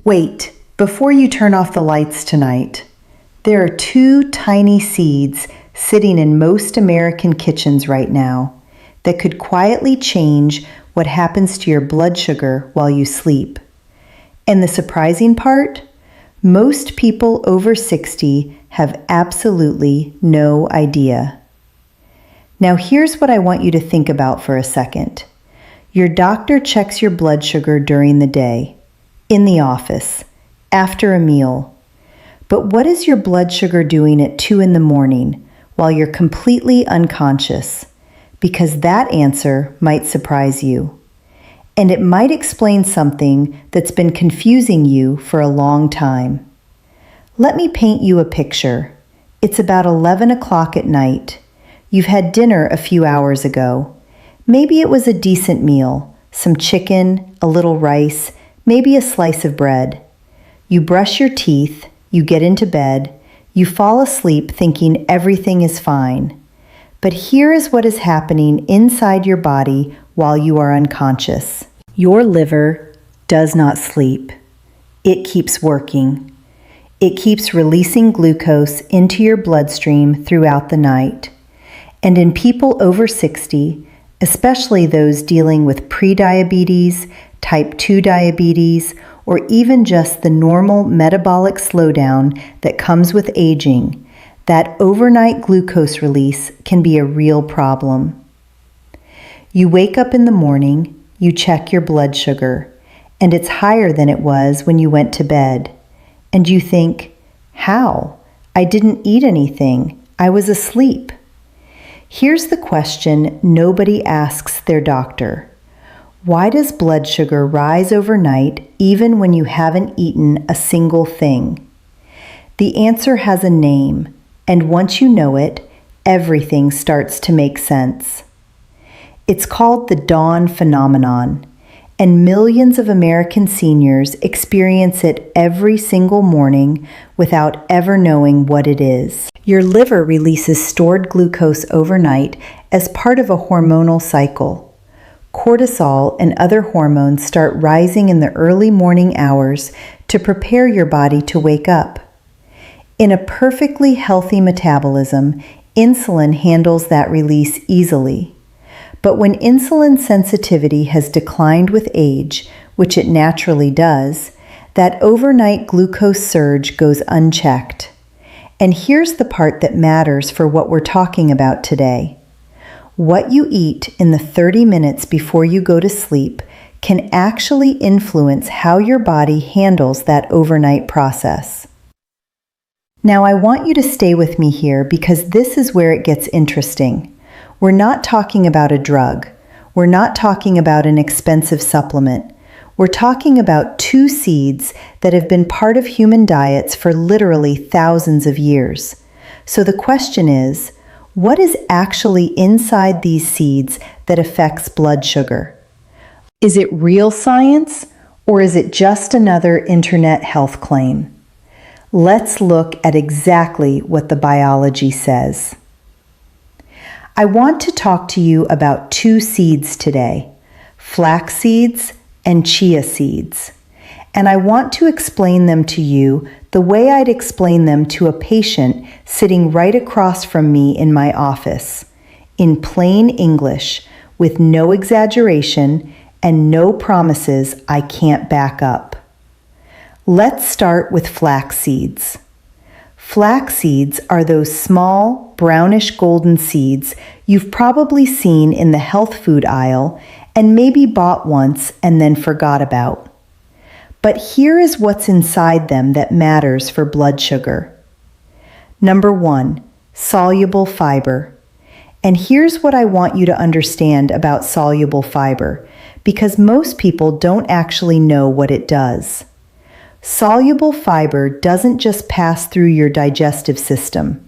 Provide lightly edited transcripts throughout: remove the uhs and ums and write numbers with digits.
Wait, before you turn off the lights tonight, there are 2 tiny seeds sitting in most American kitchens right now that could quietly change what happens to your blood sugar while you sleep. And the surprising part? Most people over 60 have absolutely no idea. Now here's what I want you to think about for a second. Your doctor checks your blood sugar during the day, in the office, after a meal. But what is your blood sugar doing at 2 in the morning while you're completely unconscious? Because that answer might surprise you. And it might explain something that's been confusing you for a long time. Let me paint you a picture. It's about 11 o'clock at night. You've had dinner a few hours ago. Maybe it was a decent meal, some chicken, a little rice, maybe a slice of bread. You brush your teeth, you get into bed, you fall asleep thinking everything is fine. But here is what is happening inside your body while you are unconscious. Your liver does not sleep. It keeps working. It keeps releasing glucose into your bloodstream throughout the night. And in people over 60, especially those dealing with prediabetes, type 2 diabetes, or even just the normal metabolic slowdown that comes with aging, that overnight glucose release can be a real problem. You wake up in the morning, you check your blood sugar, and it's higher than it was when you went to bed. And you think, how? I didn't eat anything. I was asleep. Here's the question nobody asks their doctor. Why does blood sugar rise overnight even when you haven't eaten a single thing? The answer has a name, and once you know it, everything starts to make sense. It's called the dawn phenomenon, and millions of American seniors experience it every single morning without ever knowing what it is. Your liver releases stored glucose overnight as part of a hormonal cycle. Cortisol and other hormones start rising in the early morning hours to prepare your body to wake up. In a perfectly healthy metabolism, insulin handles that release easily. But when insulin sensitivity has declined with age, which it naturally does, that overnight glucose surge goes unchecked. And here's the part that matters for what we're talking about today. What you eat in the 30 minutes before you go to sleep can actually influence how your body handles that overnight process. Now I want you to stay with me here because this is where it gets interesting. We're not talking about a drug. We're not talking about an expensive supplement. We're talking about 2 seeds that have been part of human diets for literally thousands of years. So the question is, what is actually inside these seeds that affects blood sugar? Is it real science, or is it just another internet health claim? Let's look at exactly what the biology says. I want to talk to you about 2 seeds today, flax seeds and chia seeds. And I want to explain them to you the way I'd explain them to a patient sitting right across from me in my office, in plain English, with no exaggeration and no promises I can't back up. Let's start with flax seeds. Flax seeds are those small, brownish golden seeds you've probably seen in the health food aisle and maybe bought once and then forgot about. But here is what's inside them that matters for blood sugar. Number 1, soluble fiber. And here's what I want you to understand about soluble fiber, because most people don't actually know what it does. Soluble fiber doesn't just pass through your digestive system.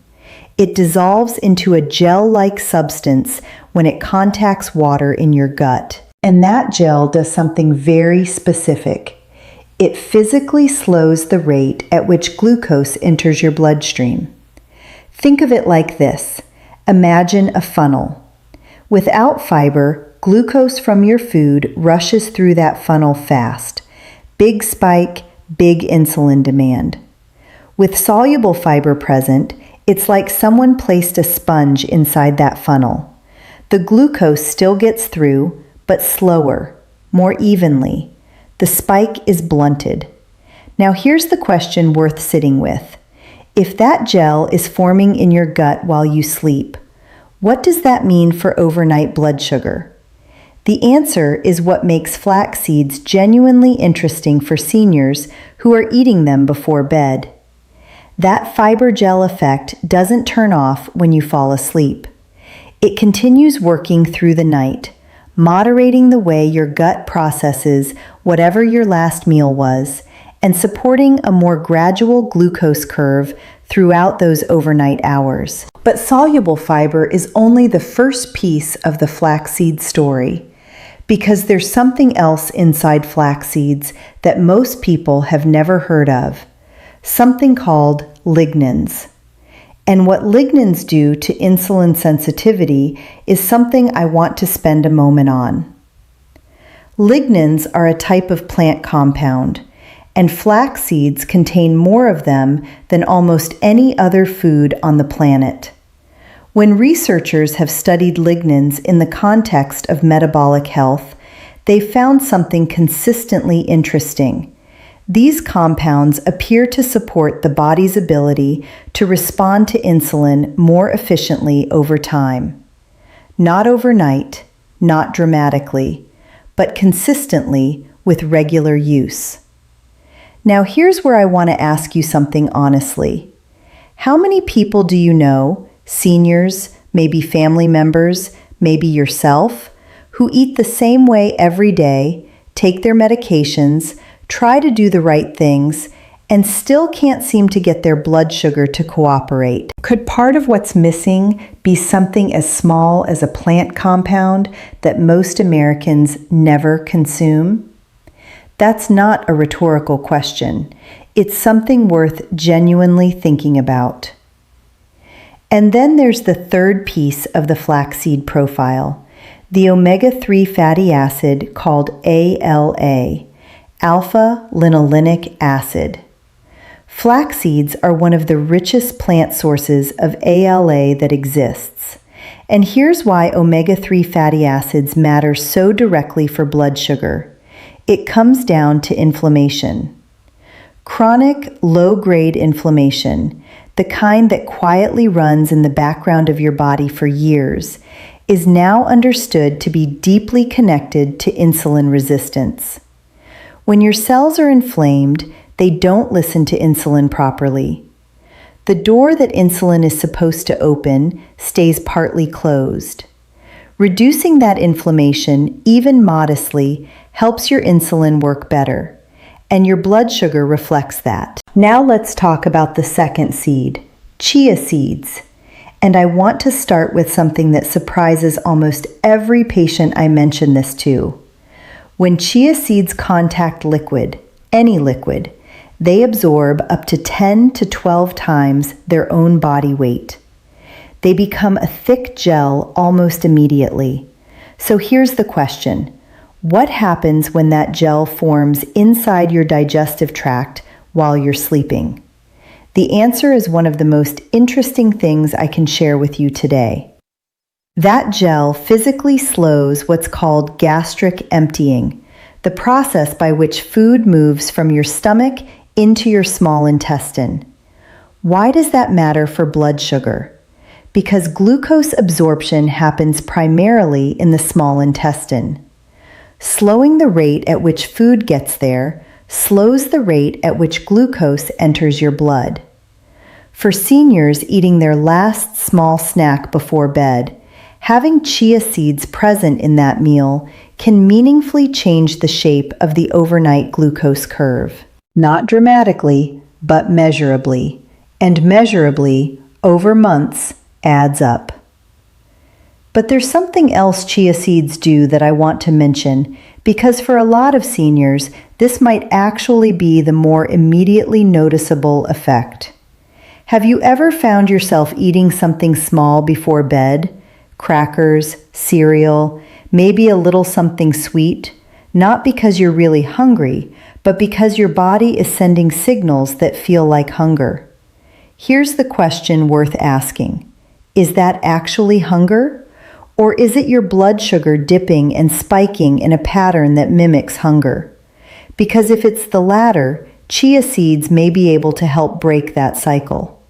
It dissolves into a gel-like substance when it contacts water in your gut. And that gel does something very specific. It physically slows the rate at which glucose enters your bloodstream. Think of it like this. Imagine a funnel. Without fiber, glucose from your food rushes through that funnel fast. Big spike, big insulin demand. With soluble fiber present, it's like someone placed a sponge inside that funnel. The glucose still gets through, but slower, more evenly. The spike is blunted. Now here's the question worth sitting with. If that gel is forming in your gut while you sleep, what does that mean for overnight blood sugar? The answer is what makes flax seeds genuinely interesting for seniors who are eating them before bed. That fiber gel effect doesn't turn off when you fall asleep. It continues working through the night, moderating the way your gut processes whatever your last meal was, and supporting a more gradual glucose curve throughout those overnight hours. But soluble fiber is only the first piece of the flaxseed story, because there's something else inside flax seeds that most people have never heard of, something called lignans. And what lignans do to insulin sensitivity is something I want to spend a moment on. Lignans are a type of plant compound, and flax seeds contain more of them than almost any other food on the planet. When researchers have studied lignans in the context of metabolic health, they've found something consistently interesting. These compounds appear to support the body's ability to respond to insulin more efficiently over time. Not overnight, not dramatically, but consistently with regular use. Now here's where I want to ask you something honestly. How many people do you know, seniors, maybe family members, maybe yourself, who eat the same way every day, take their medications, try to do the right things, and still can't seem to get their blood sugar to cooperate? Could part of what's missing be something as small as a plant compound that most Americans never consume? That's not a rhetorical question. It's something worth genuinely thinking about. And then there's the third piece of the flaxseed profile, the omega-3 fatty acid called ALA, alpha-linolenic acid. Flax seeds are one of the richest plant sources of ALA that exists. And here's why omega-3 fatty acids matter so directly for blood sugar. It comes down to inflammation. Chronic, low-grade inflammation, the kind that quietly runs in the background of your body for years, is now understood to be deeply connected to insulin resistance. When your cells are inflamed, they don't listen to insulin properly. The door that insulin is supposed to open stays partly closed. Reducing that inflammation, even modestly, helps your insulin work better, and your blood sugar reflects that. Now let's talk about the second seed, chia seeds. And I want to start with something that surprises almost every patient I mention this to. When chia seeds contact liquid, any liquid, they absorb up to 10 to 12 times their own body weight. They become a thick gel almost immediately. So here's the question. What happens when that gel forms inside your digestive tract while you're sleeping? The answer is one of the most interesting things I can share with you today. That gel physically slows what's called gastric emptying, the process by which food moves from your stomach into your small intestine. Why does that matter for blood sugar? Because glucose absorption happens primarily in the small intestine. Slowing the rate at which food gets there slows the rate at which glucose enters your blood. For seniors eating their last small snack before bed, having chia seeds present in that meal can meaningfully change the shape of the overnight glucose curve. Not dramatically, but measurably. And measurably, over months, adds up. But there's something else chia seeds do that I want to mention, because for a lot of seniors, this might actually be the more immediately noticeable effect. Have you ever found yourself eating something small before bed? Crackers, cereal, maybe a little something sweet, not because you're really hungry, but because your body is sending signals that feel like hunger. Here's the question worth asking. Is that actually hunger? Or is it your blood sugar dipping and spiking in a pattern that mimics hunger? Because if it's the latter, chia seeds may be able to help break that cycle.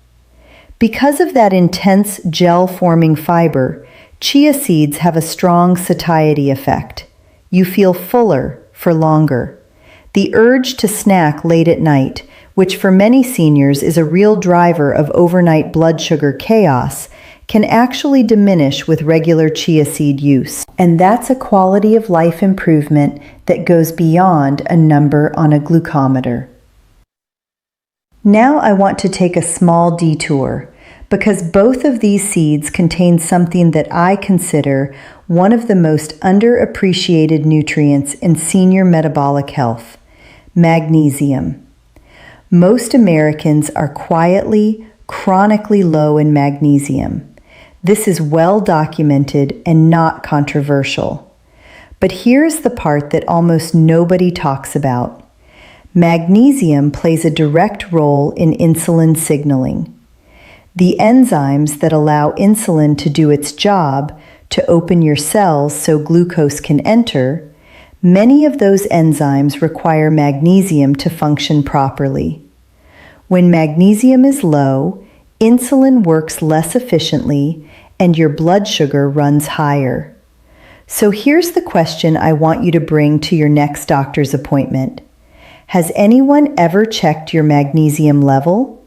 Because of that intense gel-forming fiber, chia seeds have a strong satiety effect. You feel fuller for longer. The urge to snack late at night, which for many seniors is a real driver of overnight blood sugar chaos, can actually diminish with regular chia seed use. And that's a quality of life improvement that goes beyond a number on a glucometer. Now I want to take a small detour, because both of these seeds contain something that I consider one of the most underappreciated nutrients in senior metabolic health: magnesium. Most Americans are quietly, chronically low in magnesium. This is well documented and not controversial. But here's the part that almost nobody talks about. Magnesium plays a direct role in insulin signaling. The enzymes that allow insulin to do its job, to open your cells so glucose can enter, many of those enzymes require magnesium to function properly. When magnesium is low, insulin works less efficiently and your blood sugar runs higher. So here's the question I want you to bring to your next doctor's appointment. Has anyone ever checked your magnesium level?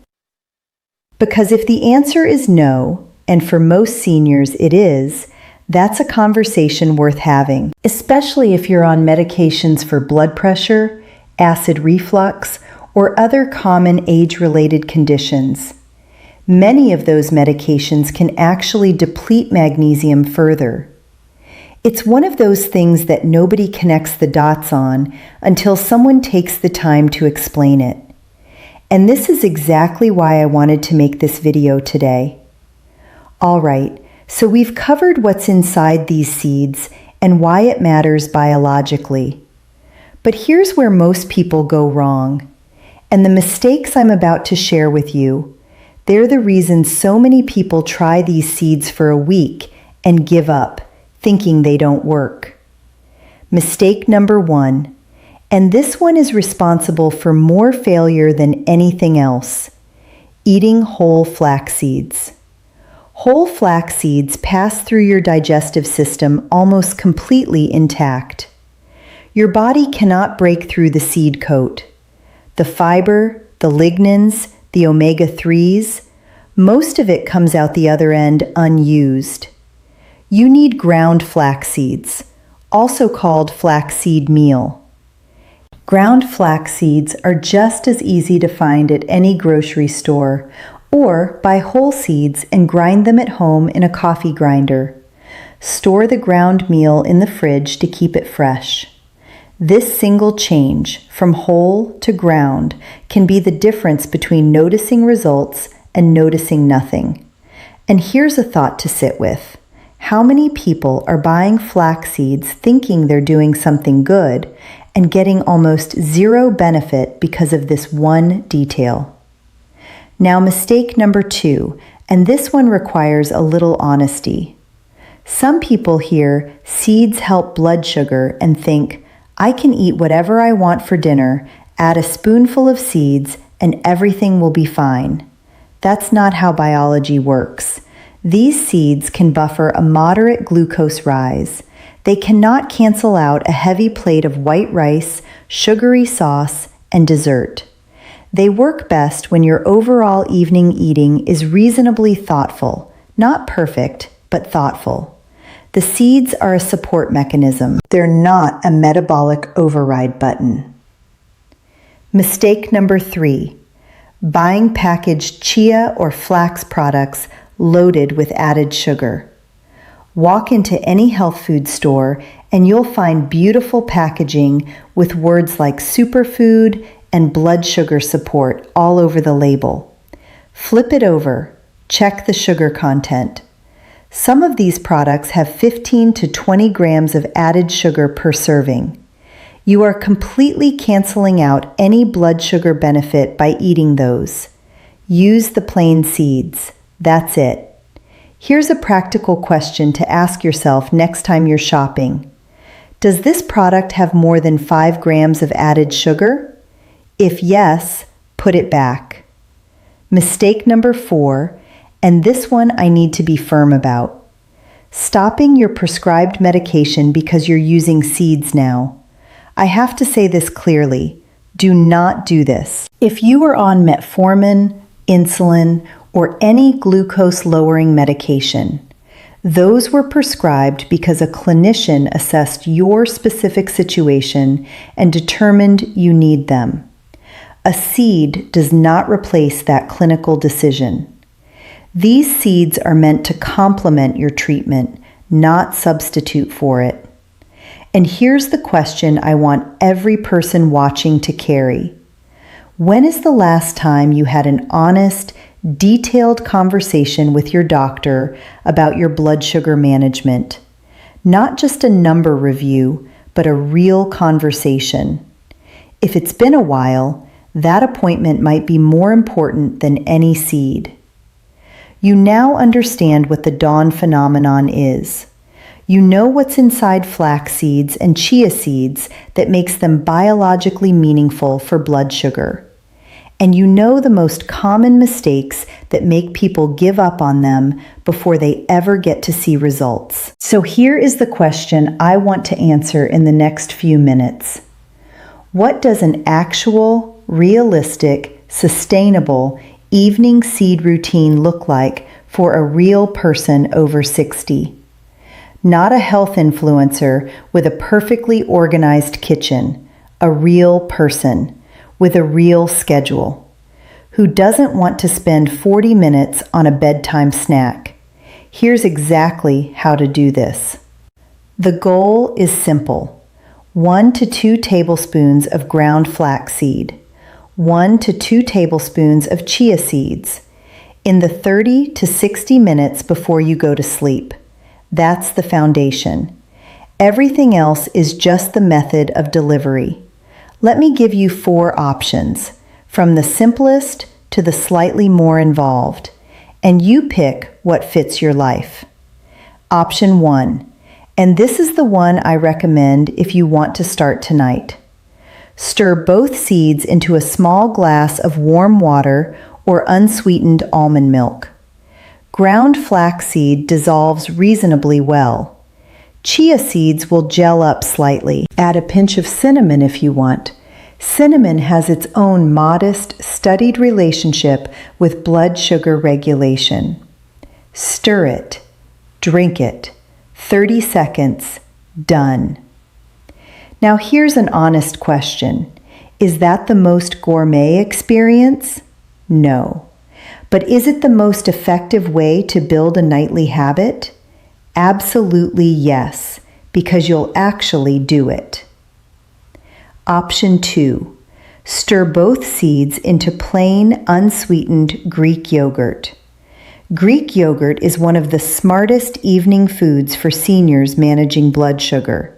Because if the answer is no, and for most seniors it is, that's a conversation worth having, especially if you're on medications for blood pressure, acid reflux, or other common age-related conditions. Many of those medications can actually deplete magnesium further. It's one of those things that nobody connects the dots on until someone takes the time to explain it. And this is exactly why I wanted to make this video today. All right, so we've covered what's inside these seeds and why it matters biologically. But here's where most people go wrong. And the mistakes I'm about to share with you, they're the reason so many people try these seeds for a week and give up, thinking they don't work. Mistake number 1, and this one is responsible for more failure than anything else: eating whole flax seeds. Whole flax seeds pass through your digestive system almost completely intact. Your body cannot break through the seed coat. The fiber, the lignans, the omega-3s, most of it comes out the other end unused. You need ground flax seeds, also called flaxseed meal. Ground flax seeds are just as easy to find at any grocery store, or buy whole seeds and grind them at home in a coffee grinder. Store the ground meal in the fridge to keep it fresh. This single change from whole to ground can be the difference between noticing results and noticing nothing. And here's a thought to sit with. How many people are buying flax seeds thinking they're doing something good and getting almost zero benefit because of this one detail? Now, mistake number 2, and this one requires a little honesty. Some people hear seeds help blood sugar and think, I can eat whatever I want for dinner, add a spoonful of seeds, and everything will be fine. That's not how biology works. These seeds can buffer a moderate glucose rise. They cannot cancel out a heavy plate of white rice, sugary sauce, and dessert. They work best when your overall evening eating is reasonably thoughtful, not perfect, but thoughtful. The seeds are a support mechanism. They're not a metabolic override button. Mistake number 3, buying packaged chia or flax products loaded with added sugar. Walk into any health food store and you'll find beautiful packaging with words like superfood and blood sugar support all over the label. Flip it over, check the sugar content. Some of these products have 15 to 20 grams of added sugar per serving. You are completely canceling out any blood sugar benefit by eating those. Use the plain seeds. That's it. Here's a practical question to ask yourself next time you're shopping. Does this product have more than 5 grams of added sugar? If yes, put it back. Mistake number 4, and this one I need to be firm about. Stopping your prescribed medication because you're using seeds now. I have to say this clearly. Do not do this. If you are on metformin, insulin, or any glucose-lowering medication, those were prescribed because a clinician assessed your specific situation and determined you need them. A seed does not replace that clinical decision. These seeds are meant to complement your treatment, not substitute for it. And here's the question I want every person watching to carry. When is the last time you had an honest, detailed conversation with your doctor about your blood sugar management? Not just a number review, but a real conversation. If it's been a while, that appointment might be more important than any seed. You now understand what the dawn phenomenon is. You know what's inside flax seeds and chia seeds that makes them biologically meaningful for blood sugar. And you know the most common mistakes that make people give up on them before they ever get to see results. So here is the question I want to answer in the next few minutes. What does an actual, realistic, sustainable evening seed routine look like for a real person over 60? Not a health influencer with a perfectly organized kitchen, a real person with a real schedule, who doesn't want to spend 40 minutes on a bedtime snack. Here's exactly how to do this. The goal is simple. 1 to 2 tablespoons of ground flaxseed, 1 to 2 tablespoons of chia seeds, in the 30 to 60 minutes before you go to sleep. That's the foundation. Everything else is just the method of delivery. Let me give you 4 options, from the simplest to the slightly more involved, and you pick what fits your life. Option 1, and this is the one I recommend if you want to start tonight. Stir both seeds into a small glass of warm water or unsweetened almond milk. Ground flaxseed dissolves reasonably well. Chia seeds will gel up slightly. Add a pinch of cinnamon if you want. Cinnamon has its own modest, studied relationship with blood sugar regulation. Stir it. Drink it. 30 seconds. Done. Now here's an honest question. Is that the most gourmet experience? No. But is it the most effective way to build a nightly habit? Absolutely yes, because you'll actually do it. Option 2, stir both seeds into plain, unsweetened Greek yogurt. Greek yogurt is one of the smartest evening foods for seniors managing blood sugar.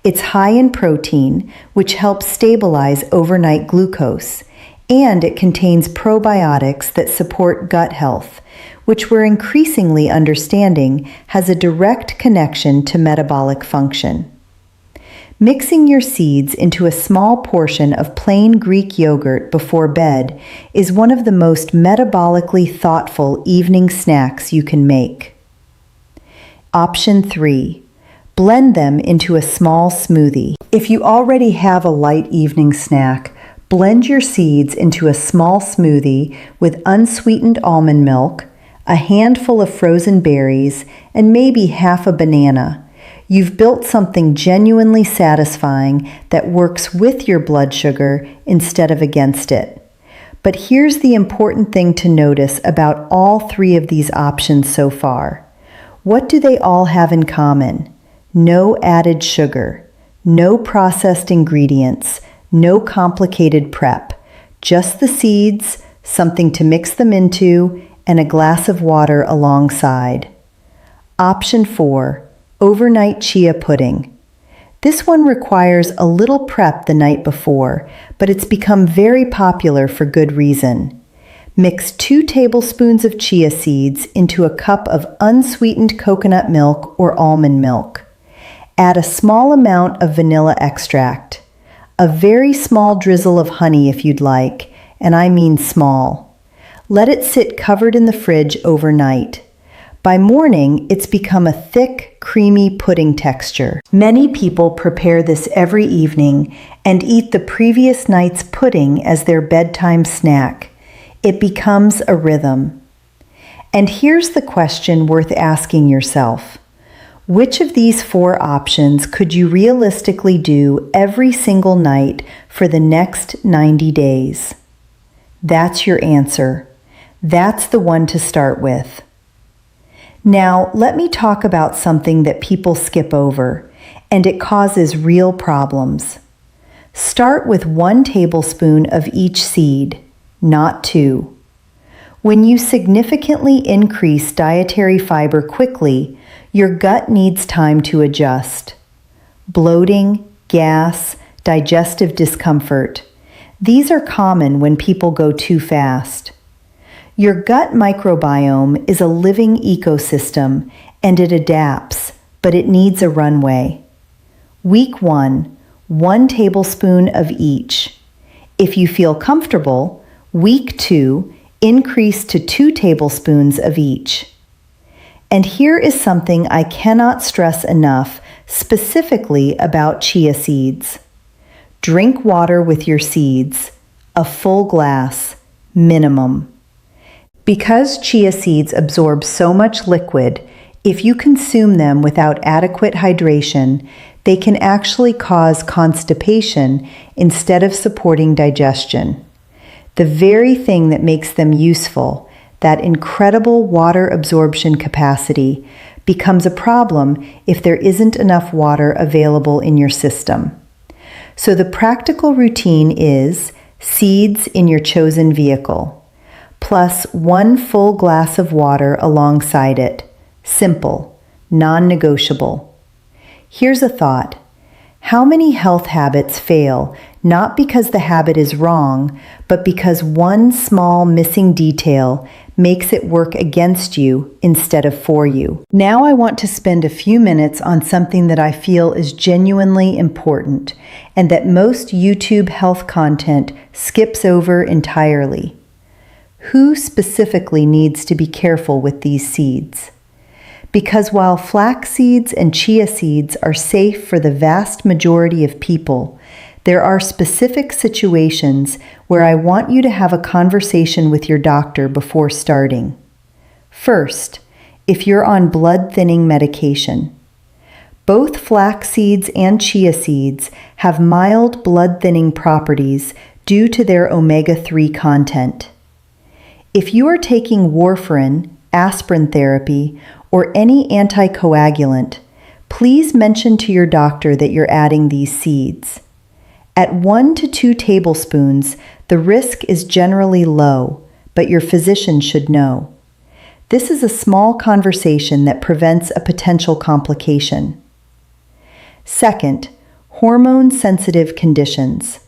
It's high in protein, which helps stabilize overnight glucose, and it contains probiotics that support gut health, which we're increasingly understanding has a direct connection to metabolic function. Mixing your seeds into a small portion of plain Greek yogurt before bed is one of the most metabolically thoughtful evening snacks you can make. Option 3. Blend them into a small smoothie. If you already have a light evening snack, blend your seeds into a small smoothie with unsweetened almond milk, a handful of frozen berries, and maybe half a banana. You've built something genuinely satisfying that works with your blood sugar instead of against it. But here's the important thing to notice about all 3 of these options so far. What do they all have in common? No added sugar, no processed ingredients, no complicated prep, just the seeds, something to mix them into, and a glass of water alongside. Option 4, overnight chia pudding. This one requires a little prep the night before, but it's become very popular for good reason. Mix 2 tablespoons of chia seeds into a cup of unsweetened coconut milk or almond milk. Add a small amount of vanilla extract, a very small drizzle of honey if you'd like, and I mean small. Let it sit covered in the fridge overnight. By morning, it's become a thick, creamy pudding texture. Many people prepare this every evening and eat the previous night's pudding as their bedtime snack. It becomes a rhythm. And here's the question worth asking yourself. Which of these 4 options could you realistically do every single night for the next 90 days? That's your answer. That's the one to start with. Now, let me talk about something that people skip over, and it causes real problems. Start with 1 tablespoon of each seed, not 2. When you significantly increase dietary fiber quickly, your gut needs time to adjust. Bloating, gas, digestive discomfort. These are common when people go too fast. Your gut microbiome is a living ecosystem and it adapts, but it needs a runway. Week 1, 1 tablespoon of each. If you feel comfortable, week 2, increase to 2 tablespoons of each. And here is something I cannot stress enough specifically about chia seeds. Drink water with your seeds, a full glass, minimum. Because chia seeds absorb so much liquid, if you consume them without adequate hydration, they can actually cause constipation instead of supporting digestion. The very thing that makes them useful, that incredible water absorption capacity, becomes a problem if there isn't enough water available in your system. So the practical routine is seeds in your chosen vehicle, plus 1 full glass of water alongside it. Simple, non-negotiable. Here's a thought. How many health habits fail not because the habit is wrong, but because one small missing detail makes it work against you instead of for you? Now I want to spend a few minutes on something that I feel is genuinely important and that most YouTube health content skips over entirely. Who specifically needs to be careful with these seeds? Because while flax seeds and chia seeds are safe for the vast majority of people, there are specific situations where I want you to have a conversation with your doctor before starting. First, if you're on blood thinning medication. Both flax seeds and chia seeds have mild blood thinning properties due to their omega-3 content. If you are taking warfarin, aspirin therapy, or any anticoagulant, please mention to your doctor that you're adding these seeds. At 1 to 2 tablespoons, the risk is generally low, but your physician should know. This is a small conversation that prevents a potential complication. Second, hormone-sensitive conditions.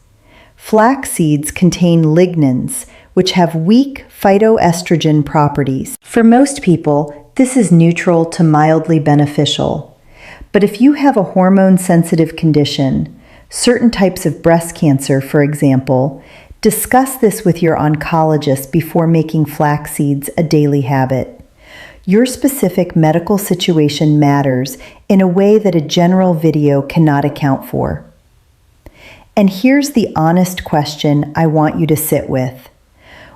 Flax seeds contain lignans, which have weak phytoestrogen properties. For most people, this is neutral to mildly beneficial. But if you have a hormone-sensitive condition, certain types of breast cancer, for example, discuss this with your oncologist before making flax seeds a daily habit. Your specific medical situation matters in a way that a general video cannot account for. And here's the honest question I want you to sit with.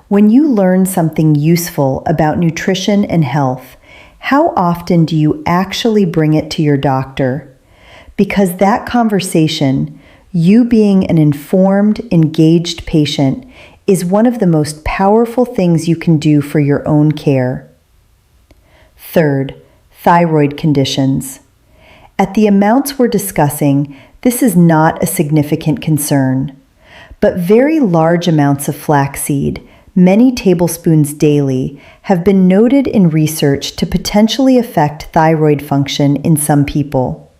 When you learn something useful about nutrition and health, how often do you actually bring it to your doctor? Because that conversation, you being an informed, engaged patient, is one of the most powerful things you can do for your own care. Third, thyroid conditions. At the amounts we're discussing, this is not a significant concern. But very large amounts of flaxseed, many tablespoons daily, have been noted in research to potentially affect thyroid function in some people.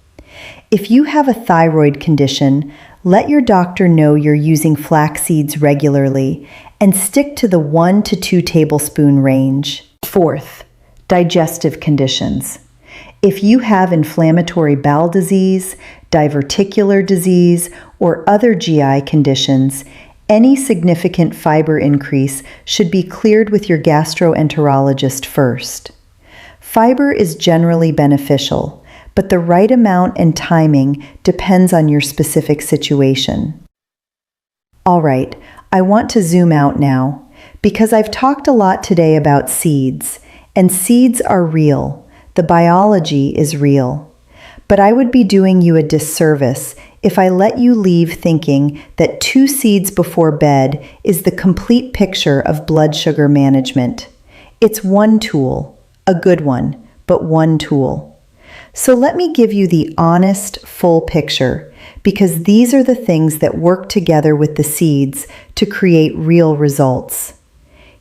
If you have a thyroid condition, let your doctor know you're using flax seeds regularly and stick to the 1 to 2 tablespoon range. Fourth, digestive conditions. If you have inflammatory bowel disease, diverticular disease, or other GI conditions, any significant fiber increase should be cleared with your gastroenterologist first. Fiber is generally beneficial, but the right amount and timing depends on your specific situation. All right, I want to zoom out now, because I've talked a lot today about seeds, and seeds are real. The biology is real. But I would be doing you a disservice if I let you leave thinking that 2 seeds before bed is the complete picture of blood sugar management. It's one tool, a good one, but one tool. So let me give you the honest, full picture, because these are the things that work together with the seeds to create real results.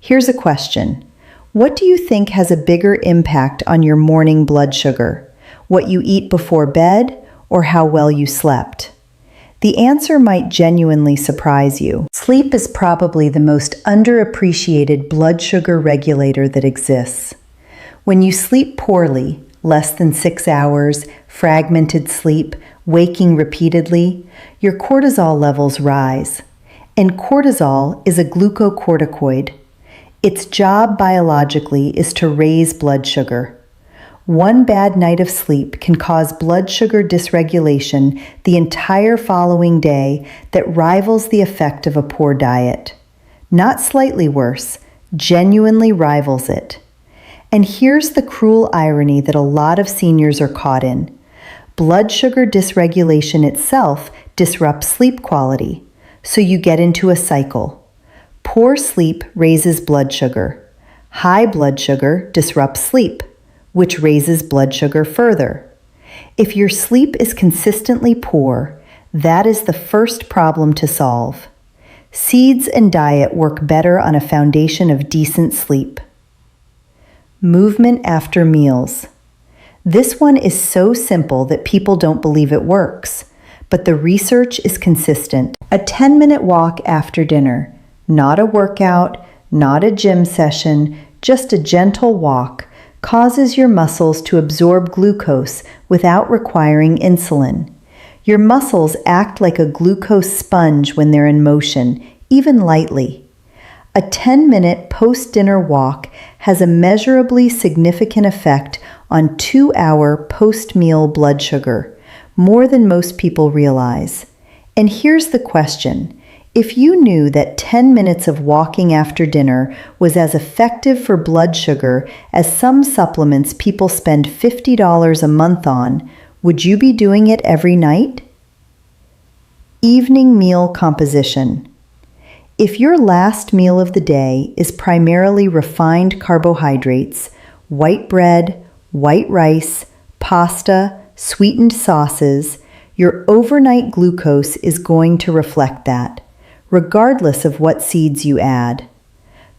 Here's a question. What do you think has a bigger impact on your morning blood sugar? What you eat before bed or how well you slept? The answer might genuinely surprise you. Sleep is probably the most underappreciated blood sugar regulator that exists. When you sleep poorly, less than 6 hours, fragmented sleep, waking repeatedly, your cortisol levels rise. And cortisol is a glucocorticoid. Its job biologically is to raise blood sugar. One bad night of sleep can cause blood sugar dysregulation the entire following day that rivals the effect of a poor diet. Not slightly worse, genuinely rivals it. And here's the cruel irony that a lot of seniors are caught in. Blood sugar dysregulation itself disrupts sleep quality, so you get into a cycle. Poor sleep raises blood sugar. High blood sugar disrupts sleep, which raises blood sugar further. If your sleep is consistently poor, that is the first problem to solve. Seeds and diet work better on a foundation of decent sleep. Movement after meals. This one is so simple that people don't believe it works, but the research is consistent. A 10-minute walk after dinner. Not a workout, not a gym session, just a gentle walk, causes your muscles to absorb glucose without requiring insulin. Your muscles act like a glucose sponge when they're in motion, even lightly. A 10-minute post-dinner walk has a measurably significant effect on 2-hour post-meal blood sugar, more than most people realize. And here's the question. If you knew that 10 minutes of walking after dinner was as effective for blood sugar as some supplements people spend $50 a month on, would you be doing it every night? Evening meal composition. If your last meal of the day is primarily refined carbohydrates, white bread, white rice, pasta, sweetened sauces, your overnight glucose is going to reflect that, regardless of what seeds you add.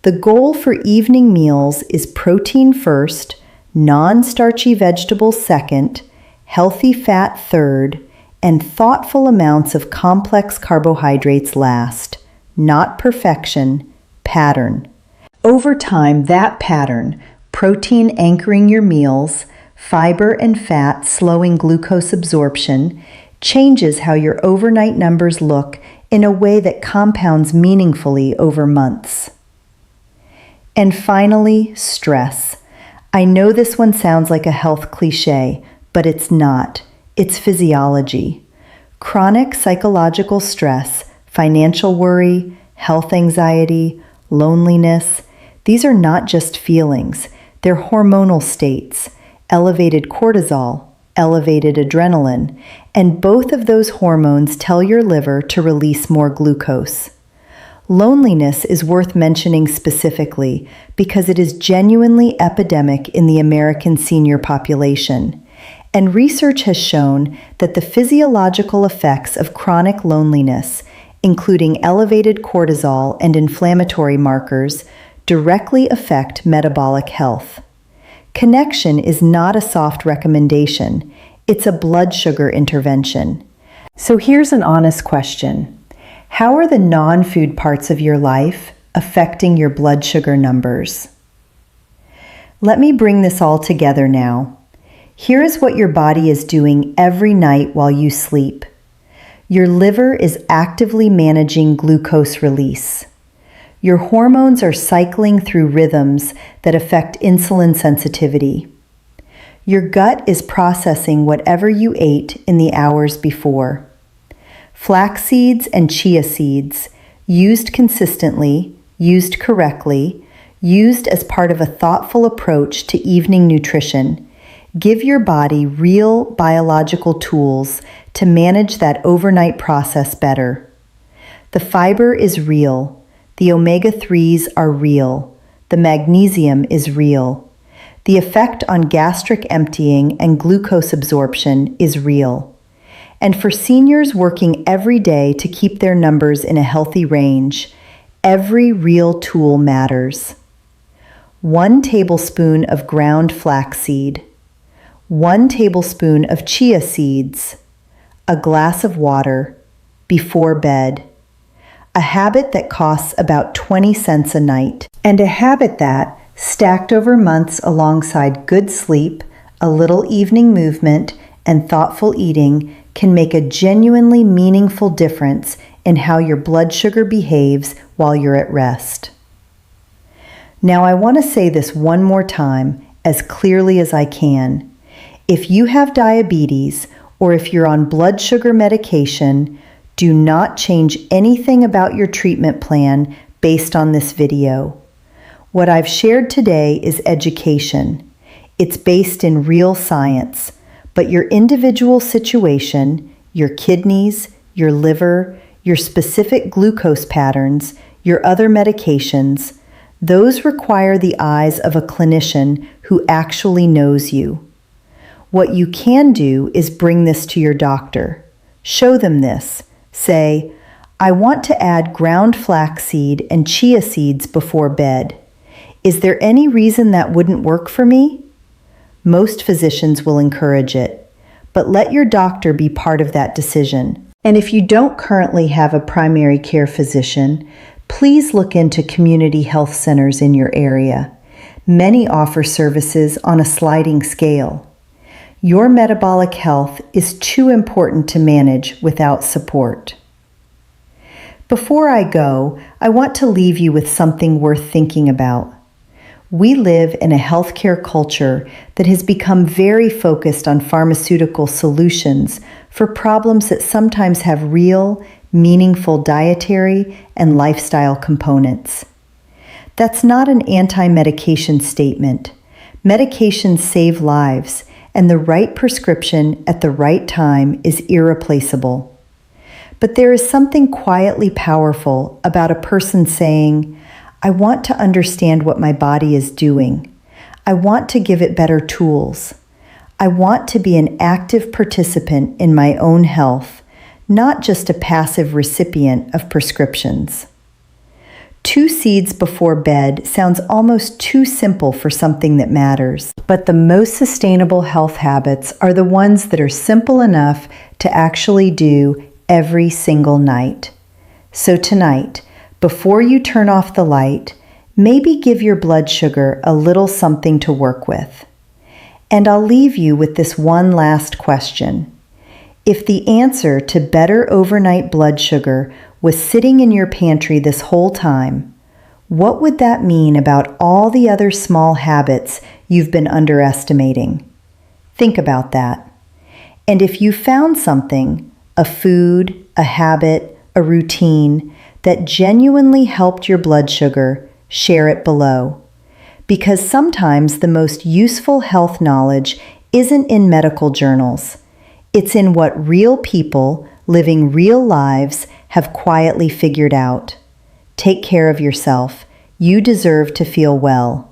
The goal for evening meals is protein first, non-starchy vegetables second, healthy fat third, and thoughtful amounts of complex carbohydrates last. Not perfection, pattern. Over time, that pattern, protein anchoring your meals, fiber and fat slowing glucose absorption, changes how your overnight numbers look in a way that compounds meaningfully over months. And finally, stress. I know this one sounds like a health cliche, but it's not. It's physiology. Chronic psychological stress, financial worry, health anxiety, loneliness, these are not just feelings. They're hormonal states, elevated cortisol, elevated adrenaline, and both of those hormones tell your liver to release more glucose. Loneliness is worth mentioning specifically because it is genuinely epidemic in the American senior population, and research has shown that the physiological effects of chronic loneliness, including elevated cortisol and inflammatory markers, directly affect metabolic health. Connection is not a soft recommendation. It's a blood sugar intervention. So here's an honest question. How are the non-food parts of your life affecting your blood sugar numbers? Let me bring this all together now. Here is what your body is doing every night while you sleep. Your liver is actively managing glucose release. Your hormones are cycling through rhythms that affect insulin sensitivity. Your gut is processing whatever you ate in the hours before. Flax seeds and chia seeds, used consistently, used correctly, used as part of a thoughtful approach to evening nutrition, give your body real biological tools to manage that overnight process better. The fiber is real. The omega-3s are real. The magnesium is real. The effect on gastric emptying and glucose absorption is real. And for seniors working every day to keep their numbers in a healthy range, every real tool matters. 1 tablespoon of ground flaxseed, 1 tablespoon of chia seeds, a glass of water, before bed. A habit that costs about 20 cents a night, and a habit that, stacked over months alongside good sleep, a little evening movement, and thoughtful eating, can make a genuinely meaningful difference in how your blood sugar behaves while you're at rest. Now I want to say this one more time, as clearly as I can. If you have diabetes, or if you're on blood sugar medication, do not change anything about your treatment plan based on this video. What I've shared today is education. It's based in real science, but your individual situation, your kidneys, your liver, your specific glucose patterns, your other medications, those require the eyes of a clinician who actually knows you. What you can do is bring this to your doctor. Show them this. Say, I want to add ground flaxseed and chia seeds before bed. Is there any reason that wouldn't work for me? Most physicians will encourage it, but let your doctor be part of that decision. And if you don't currently have a primary care physician, please look into community health centers in your area. Many offer services on a sliding scale. Your metabolic health is too important to manage without support. Before I go, I want to leave you with something worth thinking about. We live in a healthcare culture that has become very focused on pharmaceutical solutions for problems that sometimes have real, meaningful dietary and lifestyle components. That's not an anti-medication statement. Medications save lives, and the right prescription at the right time is irreplaceable. But there is something quietly powerful about a person saying, I want to understand what my body is doing. I want to give it better tools. I want to be an active participant in my own health, not just a passive recipient of prescriptions. 2 seeds before bed sounds almost too simple for something that matters. But the most sustainable health habits are the ones that are simple enough to actually do every single night. So tonight, before you turn off the light, maybe give your blood sugar a little something to work with. And I'll leave you with this one last question. If the answer to better overnight blood sugar was sitting in your pantry this whole time, what would that mean about all the other small habits you've been underestimating? Think about that. And if you found something, a food, a habit, a routine, that genuinely helped your blood sugar, share it below. Because sometimes the most useful health knowledge isn't in medical journals. It's in what real people living real lives have quietly figured out. Take care of yourself. You deserve to feel well.